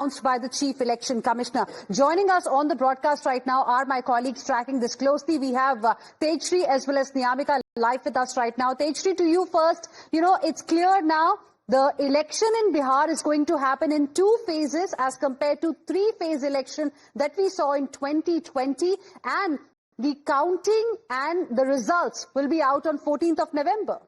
by the Chief Election Commissioner. Joining us on the broadcast right now are my colleagues tracking this closely. We have Tejashree as well as Niyamika live with us right now. Tejashree, to you first. You know, it's clear now the election in Bihar is going to happen in 2 phases as compared to 3-phase election that we saw in 2020, and the counting and the results will be out on 14th of November.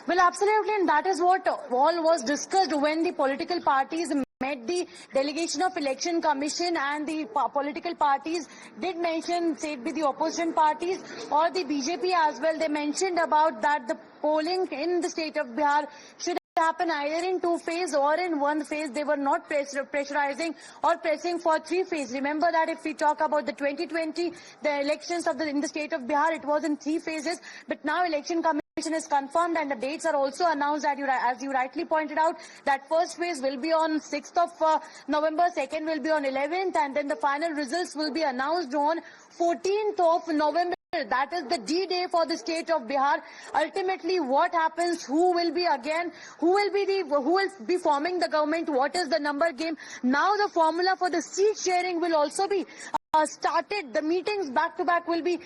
Well, absolutely, and that is what all was discussed when the political parties met the delegation of Election Commission, and the political parties did mention, say it be the opposition parties or the BJP as well, they mentioned about that the polling in the state of Bihar should happen either in 2 phases or in 1 phase. They were not pressurizing or pressing for 3 phases. Remember that if we talk about the 2020, the elections in the state of Bihar, it was in 3 phases, but now Election Commission is confirmed and the dates are also announced, that as you rightly pointed out, that first phase will be on 6th of November, second will be on 11th, and then the final results will be announced on 14th of November. That is the D-Day for the state of Bihar. Ultimately, what happens, who will be forming the government, what is the number game. Now the formula for the seat sharing will also be started. The meetings back-to-back will be,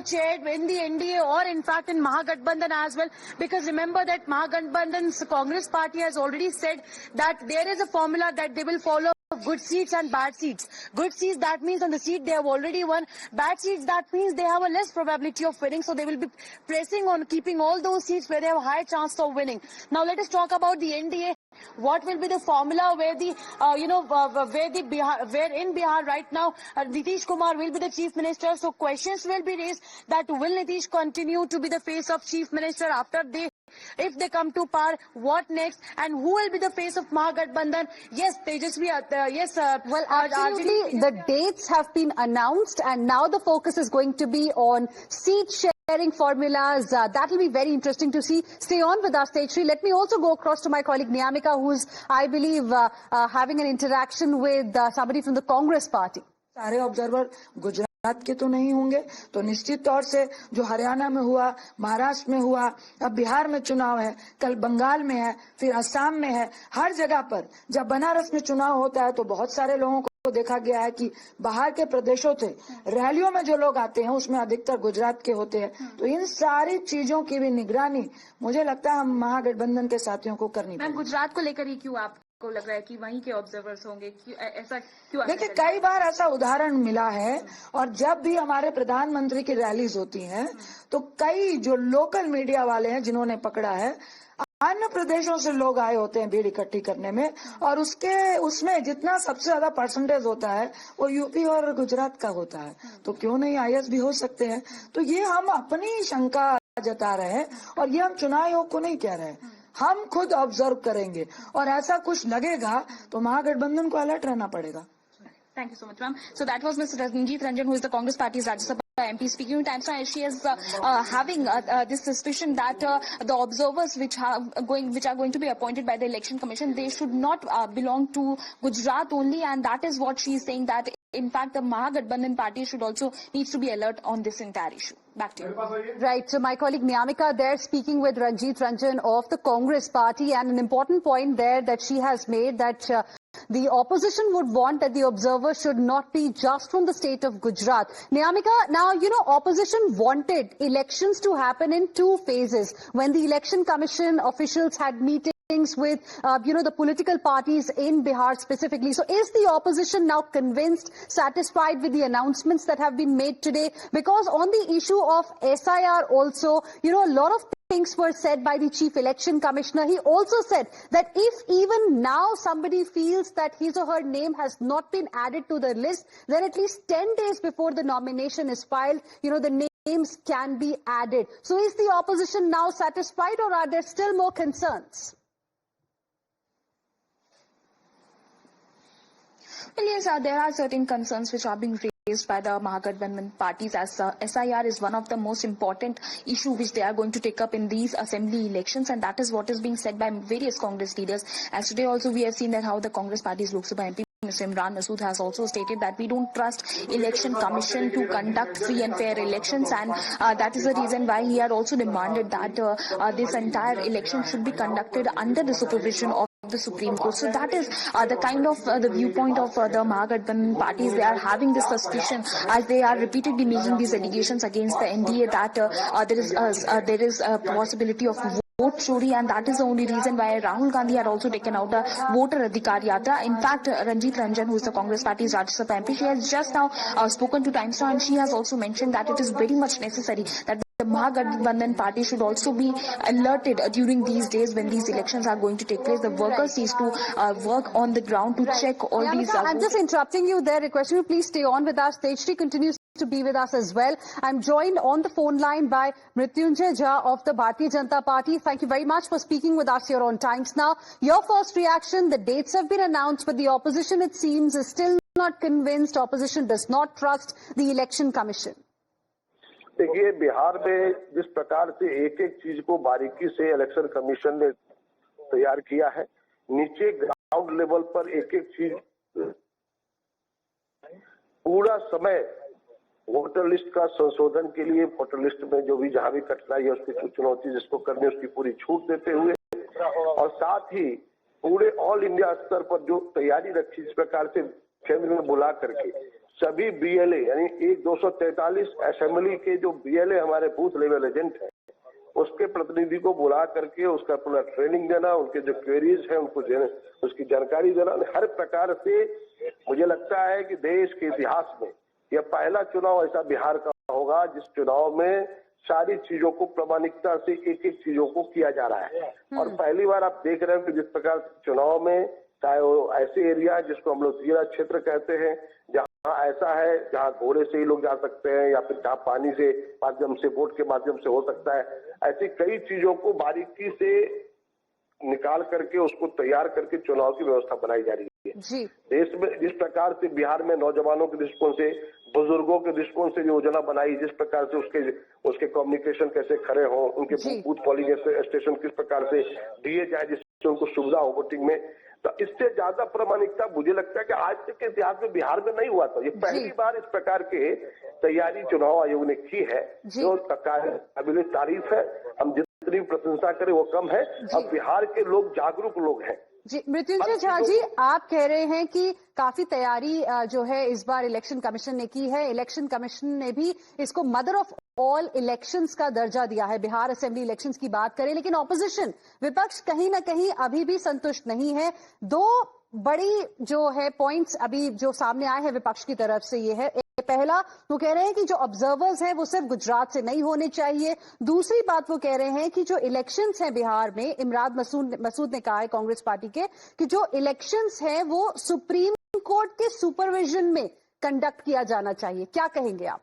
chaired in the NDA or in fact in Mahagathbandhan as well. Because remember that Mahagathbandhan's Congress party has already said that there is a formula that they will follow. Good seats and bad seats. Good seats, that means on the seat they have already won. Bad seats, that means they have a less probability of winning. So they will be pressing on keeping all those seats where they have a high chance of winning. Now let us talk about the NDA. What will be the formula where the, where in Bihar right now, Nitish Kumar will be the chief minister. So questions will be raised that will Nitish continue to be the face of chief minister after if they come to power, what next, and who will be the face of Mahagathbandhan? Yes, Tejashree, well, absolutely, the dates have been announced, and now the focus is going to be on seat sharing formulas. That will be very interesting to see. Stay on with us, Tejashree. Let me also go across to my colleague Niyamika, who's, I believe, having an interaction with somebody from the Congress party. सारे observer Gujarat के तो नहीं होंगे, तो निश्चित तौर से जो हरियाणा में हुआ, महाराष्ट्र में हुआ, अब बिहार में चुनाव है, कल बंगाल में है, फिर असम में है, हर जगह पर जब बनारस में चुनाव होता है तो बहुत सारे लोगों को देखा गया है कि बाहर के प्रदेशों से रैलियों में जो लोग आते हैं उसमें अधिकतर गुजरात के होते हैं। तो इन सारी चीजों की भी निगरानी मुझे लगता है हम महागठबंधन के साथियों को करनी पड़ेगी। गुजरात को लेकर ही क्यों आपको लग रहा है कि वहीं के ऑब्जर्वर्स होंगे, ऐसा क्यों? देखिए, कई बार ऐसा उदाहरण मिला है, और जब भी हमारे प्रधानमंत्री की रैलीज होती हैं तो कई जो लोकल मीडिया वाले हैं जिन्होंने पकड़ा है, अन्य प्रदेशों से लोग आए होते हैं भीड़ इकट्ठी करने में, और उसमें जितना सबसे ज्यादा परसेंटेज होता है वो यूपी और गुजरात का होता है। तो क्यों नहीं आईएएस भी हो सकते हैं। तो ये हम अपनी शंका जता रहे हैं, और ये हम चुनाव आयोग को नहीं कह रहे हैं, हम खुद ऑब्जर्व करेंगे, और ऐसा कुछ लगेगा तो महागठबंधन को अलर्ट रहना पड़ेगा। Thank you so much, ma'am. So that was Mr. Ranjit Ranjan, who is the Congress Party's Rajya Sabha MP, speaking to Times Now. She is having this suspicion that the observers which are going to be appointed by the Election Commission, they should not belong to Gujarat only, and that is what she is saying, that in fact the Mahagathbandhan party should also needs to be alert on this entire issue. Back to you. Right. So my colleague Niyamika there speaking with Ranjit Ranjan of the Congress party, and an important point there that she has made, that the opposition would want that the observers should not be just from the state of Gujarat. Niyamika, now, opposition wanted elections to happen in 2 phases when the Election Commission officials had meetings with, the political parties in Bihar specifically. So is the opposition now convinced, satisfied with the announcements that have been made today? Because on the issue of SIR also, a lot of things were said by the Chief Election Commissioner. He also said that if even now somebody feels that his or her name has not been added to the list, then at least 10 days before the nomination is filed, the names can be added. So is the opposition now satisfied, or are there still more concerns? Well, yes, there are certain concerns which are being raised by the Mahagathbandhan parties, as SIR is one of the most important issue which they are going to take up in these assembly elections, and that is what is being said by various Congress leaders. As today also we have seen that how the Congress party's Lok Sabha MP Mr. Imran Masood has also stated that we don't trust election commission to conduct free and fair elections, and that is the reason why he had also demanded that this entire election should be conducted under the supervision of the Supreme Court. So that is the kind of the viewpoint of the Mahagathbandhan parties. They are having this suspicion as they are repeatedly making these allegations against the NDA that there is a possibility of vote chori, and that is the only reason why Rahul Gandhi had also taken out a voter adhikar yatra. In fact, Ranjit Ranjan, who is the Congress party's Rajya Sabha MP, she has just now spoken to Times Now, and she has also mentioned that it is very much necessary that the Mahagathbandhan party should also be alerted during these days when these elections are going to take place. The workers needs to work on the ground to check all these. I'm just interrupting you there. Requesting you please stay on with us. Tejshri continues to be with us as well. I'm joined on the phone line by Mrityunjay Jha of the Bharatiya Janata Party. Thank you very much for speaking with us here on Times Now. Your first reaction: the dates have been announced, but the opposition, it seems, is still not convinced. Opposition does not trust the Election Commission. देखिए, बिहार में जिस प्रकार से एक एक चीज को बारीकी से इलेक्शन कमीशन ने तैयार किया है, नीचे ग्राउंड लेवल पर एक एक चीज पूरा समय वोटर लिस्ट का संशोधन के लिए, वोटर लिस्ट में जो भी जहां भी कठिनाई है उसकी चुनौती जिसको करनी उसकी पूरी छूट देते हुए, और साथ ही पूरे ऑल इंडिया स्तर पर जो तैयारी रखी, इस प्रकार से केंद्र में बुला करके सभी बीएलए यानी 243 असेंबली के जो बीएलए हमारे बूथ लेवल एजेंट हैं उसके प्रतिनिधि को बुला करके उसका पूरा ट्रेनिंग देना, उनके जो क्वेरीज हैं उनको उसकी जानकारी देना। हर प्रकार से मुझे लगता है कि देश के इतिहास में यह पहला चुनाव ऐसा बिहार का होगा जिस चुनाव में सारी चीजों को प्रामाणिकता से एक एक चीजों को किया जा रहा है। और पहली बार आप देख रहे हैं कि जिस प्रकार चुनाव में चाहे वो ऐसे एरिया जिसको हम लोग जीरा क्षेत्र कहते हैं, जहाँ ऐसा है जहाँ घोड़े से ही लोग जा सकते हैं या फिर जहाँ पानी से माध्यम से वोट के माध्यम से हो सकता है, ऐसी कई चीजों को बारीकी से निकाल करके उसको तैयार करके चुनाव की व्यवस्था बनाई जा रही है। जी। देश में जिस प्रकार से बिहार में नौजवानों के दृष्टिकोण से, बुजुर्गों के दृष्टिकोण से योजना बनाई, जिस प्रकार से उसके कम्युनिकेशन कैसे खड़े हों, उनके बूथ पोलिंग स्टेशन किस प्रकार से दिए जाए जिससे उनको सुविधा हो वोटिंग में, तो इससे ज्यादा प्रामाणिकता मुझे लगता है कि आज तक के इतिहास में बिहार में नहीं हुआ था। ये पहली बार इस प्रकार के तैयारी चुनाव आयोग ने की है, जो काबिल तारीफ है। हम जितनी प्रशंसा करें वो कम है, और बिहार के लोग जागरूक लोग हैं। जी, मृत्युंजय झा जी, आप कह रहे हैं कि काफी तैयारी जो है इस बार इलेक्शन कमीशन ने की है। इलेक्शन कमीशन ने भी इसको मदर ऑफ ऑल इलेक्शंस का दर्जा दिया है। बिहार असेंबली इलेक्शंस की बात करें, लेकिन ऑपोजिशन, विपक्ष कहीं ना कहीं अभी भी संतुष्ट नहीं है। दो बड़ी जो है पॉइंट्स अभी जो सामने आए हैं विपक्ष की तरफ से ये है, पहला वो कह रहे हैं कि जो ऑब्जर्वर्स हैं वो सिर्फ गुजरात से नहीं होने चाहिए। दूसरी बात वो कह रहे हैं कि जो इलेक्शंस हैं बिहार में, इमरान मसूद ने कहा है कांग्रेस पार्टी के कि जो इलेक्शंस हैं वो सुप्रीम कोर्ट के सुपरविजन में कंडक्ट किया जाना चाहिए। क्या कहेंगे आप?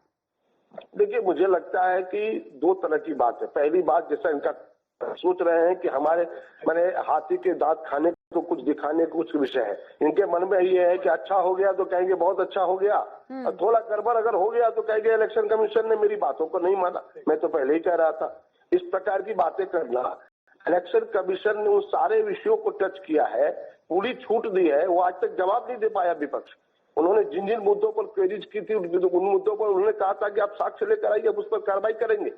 देखिए, मुझे लगता है कि दो तरह की बात है। पहली बात, जैसा इनका सोच रहे हैं कि हमारे माने हाथी के दांत खाने को कुछ दिखाने को कुछ विषय है, इनके मन में ये है कि अच्छा हो गया तो कहेंगे बहुत अच्छा हो गया, और थोड़ा गड़बड़ अगर हो गया तो कहेंगे इलेक्शन कमीशन ने मेरी बातों को नहीं माना, मैं तो पहले ही कह रहा था। इस प्रकार की बातें करना, इलेक्शन कमीशन ने उन सारे विषयों को टच किया है, पूरी छूट दी है, वो आज तक जवाब नहीं दे पाया विपक्ष। उन्होंने जिन जिन मुद्दों पर क्वेरीज की थी उन मुद्दों पर उन्होंने कहा था कि आप साक्ष्य लेकर आइए, अब उस पर कार्रवाई करेंगे,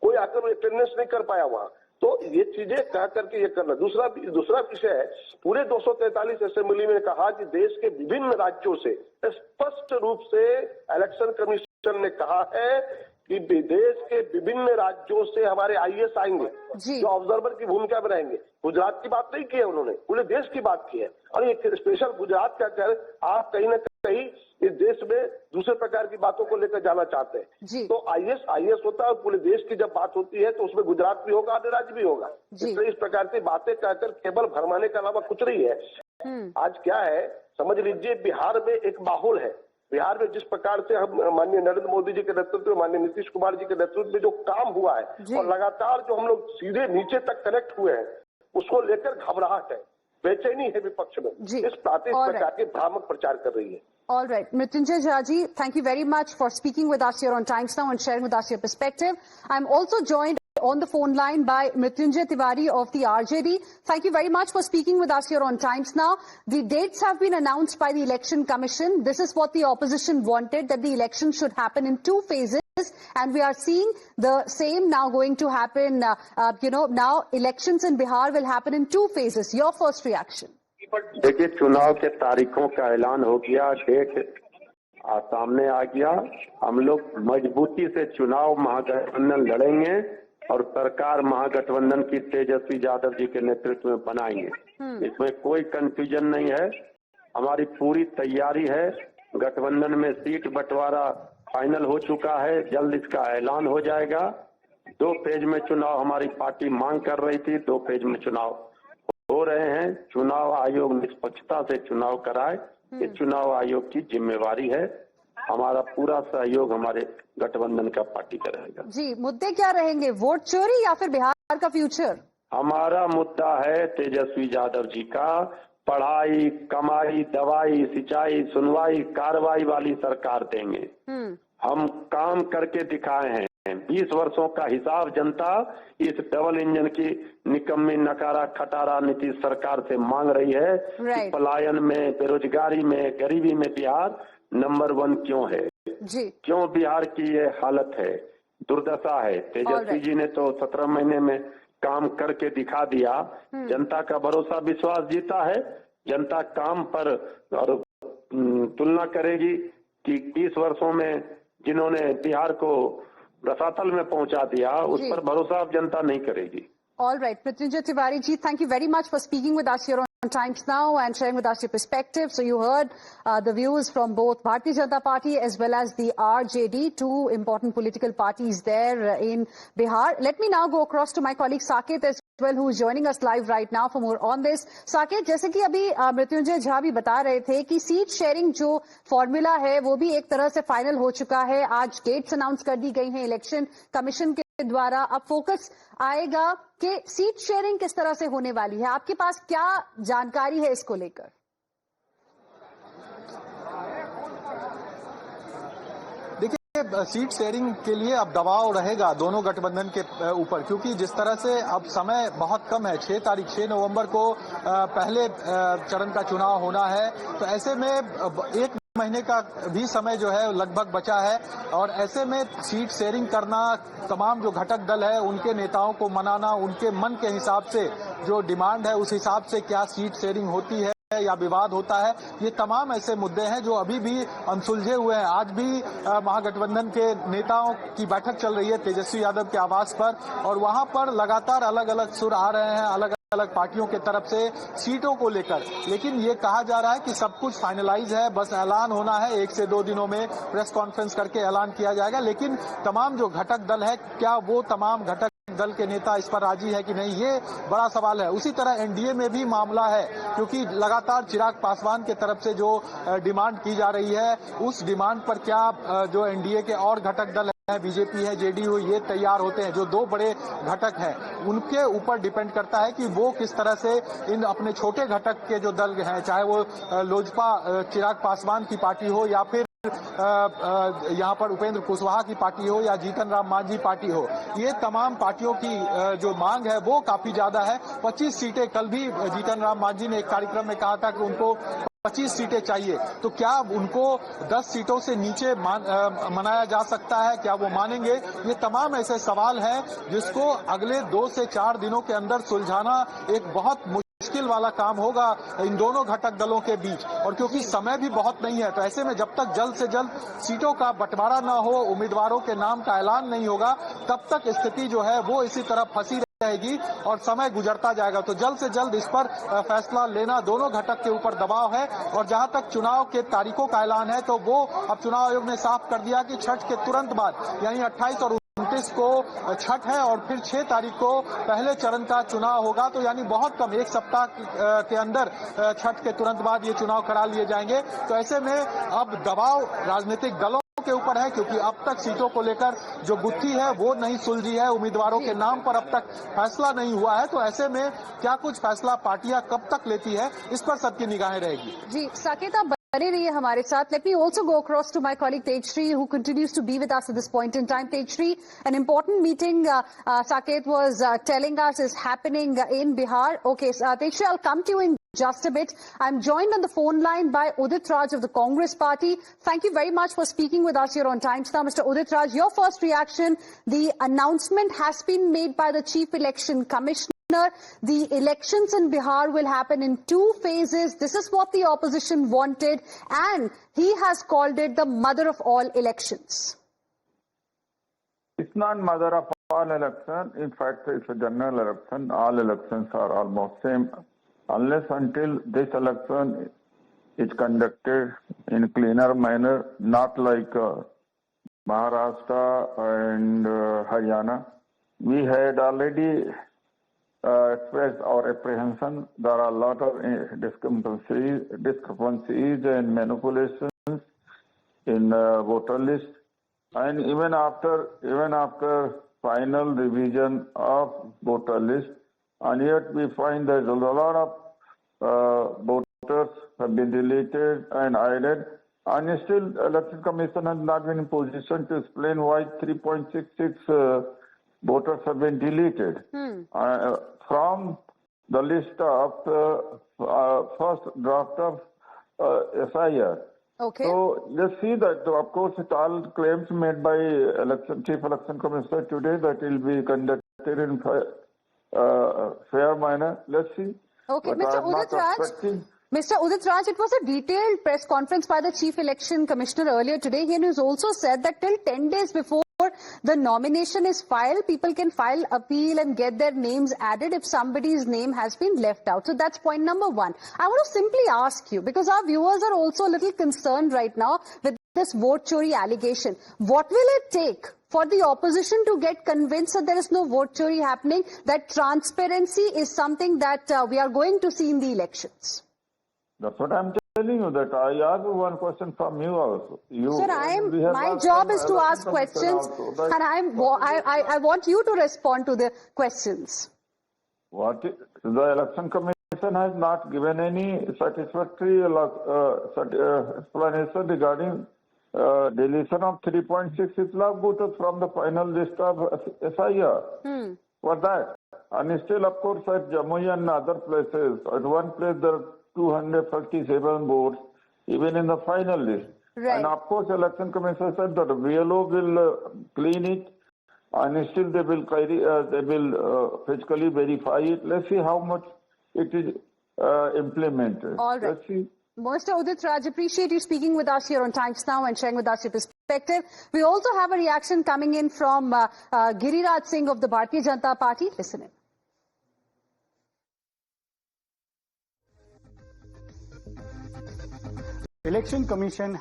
कोई आकर अटेंडेंस नहीं कर पाया वहां। तो ये चीजें कह करके ये करना। दूसरा विषय है, पूरे 243 असेंबली में कहा कि देश के विभिन्न राज्यों से स्पष्ट रूप से इलेक्शन कमीशन ने कहा है कि देश के विभिन्न राज्यों से हमारे आईएएस आएंगे जो ऑब्जर्वर की भूमिका में रहेंगे। गुजरात की बात नहीं की है उन्होंने, पूरे देश की बात की है। और ये स्पेशल गुजरात क्या कह रहे, आप कहीं ना कहीं इस देश में दूसरे प्रकार की बातों को लेकर जाना चाहते हैं। तो आईएएस होता है, और पूरे देश की जब बात होती है तो उसमें गुजरात भी होगा, अन्य राज्य भी होगा। इसलिए इस प्रकार की बातें कहकर केवल भरमाने के अलावा कुछ नहीं है। आज क्या है, समझ लीजिए बिहार में एक माहौल है। बिहार में जिस प्रकार से हम माननीय नरेंद्र मोदी जी के नेतृत्व में, माननीय नीतीश कुमार जी के नेतृत्व में जो काम हुआ है और लगातार जो हम लोग सीधे नीचे तक कनेक्ट हुए हैं, उसको लेकर घबराहट है, बेचैनी है विपक्ष में। इस प्रकार के भ्रामक प्रचार कर रही है। All right, Mrityunjay Jha ji, thank you very much for speaking with us here on Times Now and sharing with us your perspective. I'm also joined on the phone line by Mrityunjay Tiwari of the RJD. Thank you very much for speaking with us here on Times Now. The dates have been announced by the Election Commission. This is what the opposition wanted, that the election should happen in 2 phases. And we are seeing the same now going to happen. Now elections in Bihar will happen in 2 phases. Your first reaction? देखिए, चुनाव के तारीखों का ऐलान हो गया, date सामने आ गया। हम लोग मजबूती से चुनाव महागठबंधन लड़ेंगे और सरकार महागठबंधन की तेजस्वी यादव जी के नेतृत्व में बनाएंगे। इसमें कोई कंफ्यूजन नहीं है। हमारी पूरी तैयारी है। गठबंधन में सीट बंटवारा फाइनल हो चुका है, जल्द इसका ऐलान हो जाएगा। 2 फेज में चुनाव हमारी पार्टी मांग कर रही थी, 2 फेज में चुनाव हो रहे हैं। चुनाव आयोग निष्पक्षता से चुनाव कराए, ये चुनाव आयोग की जिम्मेवारी है। हमारा पूरा सहयोग हमारे गठबंधन का पार्टी का रहेगा। जी, मुद्दे क्या रहेंगे? वोट चोरी या फिर बिहार का फ्यूचर? हमारा मुद्दा है तेजस्वी यादव जी का पढ़ाई, कमाई, दवाई, सिंचाई, सुनवाई, कार्रवाई वाली सरकार देंगे। हम काम करके दिखाए हैं। 20 वर्षों का हिसाब जनता इस डबल इंजन की निकम्मी नकारा खटारा नीतीश सरकार से मांग रही है। कि पलायन में, बेरोजगारी में, गरीबी में बिहार नंबर 1 क्यों है जी? क्यों बिहार की ये हालत है, दुर्दशा है? तेजस्वी जी ने तो 17 महीने में काम करके दिखा दिया। जनता का भरोसा विश्वास जीता है। जनता काम पर और तुलना करेगी कि 20 वर्षों में जिन्होंने बिहार को रसातल में पहुंचा दिया, उस पर भरोसा अब जनता नहीं करेगी। All right, Mrityunjay Tiwari ji, thank you very much for speaking with us here on Times Now and sharing with us your perspective. So you heard the views from both Bharatiya Janata Party as well as the RJD, 2 important political parties there in Bihar. Let me now go across to my colleague Saket as well, who is joining us live right now for more on this. Saket, जैसे कि अभी मृत्युंजय झा भी बता रहे थे कि seat sharing जो formula है वो भी एक तरह से फाइनल हो चुका है। आज डेट्स अनाउंस कर दी गई हैं इलेक्शन कमीशन के द्वारा। अब फोकस आएगा कि सीट शेयरिंग किस तरह से होने वाली है। आपके पास क्या जानकारी है इसको लेकर? देखिए, सीट शेयरिंग के लिए अब दबाव रहेगा दोनों गठबंधन के ऊपर, क्योंकि जिस तरह से अब समय बहुत कम है। 6 नवंबर को पहले चरण का चुनाव होना है, तो ऐसे में 1 महीने का भी समय जो है लगभग बचा है। और ऐसे में सीट शेयरिंग करना, तमाम जो घटक दल है उनके नेताओं को मनाना, उनके मन के हिसाब से जो डिमांड है उस हिसाब से क्या सीट शेयरिंग होती है या विवाद होता है, ये तमाम ऐसे मुद्दे हैं जो अभी भी अनसुलझे हुए हैं। आज भी महागठबंधन के नेताओं की बैठक चल रही है तेजस्वी यादव के आवास पर, और वहां पर लगातार अलग अलग सुर आ रहे हैं अलग अलग पार्टियों के तरफ से सीटों को लेकर। लेकिन ये कहा जा रहा है कि सब कुछ फाइनलाइज है, बस ऐलान होना है। 1 से 2 दिनों में प्रेस कॉन्फ्रेंस करके ऐलान किया जाएगा। लेकिन तमाम जो घटक दल है, क्या वो तमाम घटक दल के नेता इस पर राजी है कि नहीं, ये बड़ा सवाल है। उसी तरह एनडीए में भी मामला है, क्योंकि लगातार चिराग पासवान के तरफ से जो डिमांड की जा रही है, उस डिमांड पर क्या जो एनडीए के और घटक दल है, बीजेपी है, जेडीयू, ये तैयार होते हैं। जो 2 बड़े घटक हैं उनके ऊपर डिपेंड करता है कि वो किस तरह से इन अपने छोटे घटक के जो दल हैं, चाहे वो लोजपा चिराग पासवान की पार्टी हो या फिर यहाँ पर उपेंद्र कुशवाहा की पार्टी हो या जीतन राम मांझी पार्टी हो, ये तमाम पार्टियों की जो मांग है वो काफी ज्यादा है। 25 सीटें, कल भी जीतन राम मांझी ने एक कार्यक्रम में कहा था कि उनको 25 सीटें चाहिए, तो क्या उनको 10 सीटों से नीचे मनाया जा सकता है? क्या वो मानेंगे? ये तमाम ऐसे सवाल हैं जिसको अगले 2 से 4 दिनों के अंदर सुलझाना एक बहुत मुश्किल वाला काम होगा इन दोनों घटक दलों के बीच। और क्योंकि समय भी बहुत नहीं है, तो ऐसे में जब तक जल्द से जल्द सीटों का बंटवारा न हो, उम्मीदवारों के नाम का ऐलान नहीं होगा, तब तक स्थिति जो है वो इसी तरह फंसी रहेगी और समय गुजरता जाएगा। तो जल्द से जल्द इस पर फैसला लेना दोनों घटक के ऊपर दबाव है। और जहां तक चुनाव के तारीखों का ऐलान है, तो वो अब चुनाव आयोग ने साफ कर दिया कि छठ के तुरंत बाद, यानी 28 और 29 को छठ है और फिर 6 तारीख को पहले चरण का चुनाव होगा। तो यानी बहुत कम, 1 सप्ताह के अंदर छठ के तुरंत बाद ये चुनाव करा लिए जाएंगे। तो ऐसे में अब दबाव राजनीतिक दलों के ऊपर है, क्योंकि अब तक सीटों को लेकर जो गुत्थी है वो नहीं सुलझी है, उम्मीदवारों के नाम पर अब तक फैसला नहीं हुआ है। तो ऐसे में क्या कुछ फैसला पार्टियां कब तक लेती है, इस पर सबकी निगाहें रहेगी। जी साकेत, बने रहिए हमारे साथ. Let me also go across to my colleague Tejshri, who continues to be with us at this point in time. Tejshri, an important meeting, Saket was telling us, is happening in Bihar. Okay, Tejshri, I'll come to you in just a bit. I'm joined on the phone line by Udit Raj of the Congress Party. Thank you very much for speaking with us here on Times Now. Mr. Udit Raj, your first reaction. The announcement has been made by the Chief Election Commissioner. The elections in Bihar will happen in 2 phases. This is what the opposition wanted, and he has called it the mother of all elections. It's not mother of all elections. In fact, it's a general election. All elections are almost same, unless until this election is conducted in a cleaner manner, not like Maharashtra and Haryana. We had already expressed our apprehension. There are a lot of discrepancies and manipulations in voter list, and even after final revision of voter list, and yet we find that a lot of voters have been deleted and added, and still Election Commission has not been in position to explain why 3.66 voters have been deleted from the list of first draft of SIR. Okay. So let's see that, of course, it all claims made by Chief Election Commissioner today that it will be conducted in fair manner. Let's see. Okay, But Mr. I'm not Udit Raj. expecting- Mr. Udit Raj, it was a detailed press conference by the Chief Election Commissioner earlier today. He has also said that till 10 days before the nomination is filed, people can file appeal and get their names added if somebody's name has been left out. So that's point number 1. I want to simply ask you, because our viewers are also a little concerned right now with this vote chori allegation. What will it take for the opposition to get convinced that there is no vote chori happening, that transparency is something that we are going to see in the elections? That's what I'm telling you, that I ask one question from you also. Sir, my job is to ask questions, and I want you to respond to the questions. The Election Commission has not given any satisfactory explanation regarding deletion of 3.66 lakh voters from the final list of SIR. For that. And still, of course, at Jammu and other places, at one place there are 237 votes, even in the final list. Right. And of course, Election Commission said that the BLO will clean it, and still they will physically verify it. Let's see how much it is implemented. All right. Let's see. Mr. Udit Raj, appreciate you speaking with us here on Times Now and sharing with us your perspective. We also have a reaction coming in from Giriraj Singh of the Bharatiya Janata Party. Listen in. Election Commission